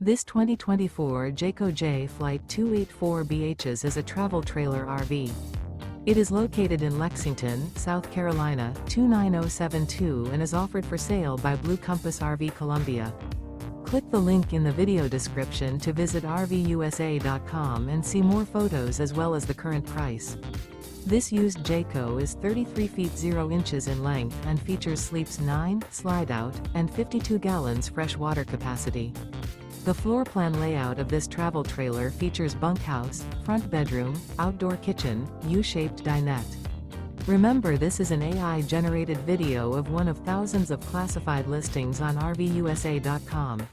This 2024 Jayco Jay Flight 284BHs is a travel trailer RV. It is located in Lexington, South Carolina, 29072 and is offered for sale by Blue Compass RV Columbia. Click the link in the video description to visit RVUSA.com and see more photos as well as the current price. This used Jayco is 33 feet 0 inches in length and features sleeps 9, slide-out, and 52 gallons fresh water capacity. The floor plan layout of this travel trailer features bunkhouse, front bedroom, outdoor kitchen, U-shaped dinette. Remember, this is an AI-generated video of one of thousands of classified listings on RVUSA.com.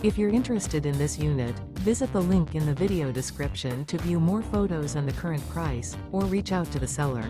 If you're interested in this unit, visit the link in the video description to view more photos and the current price, or reach out to the seller.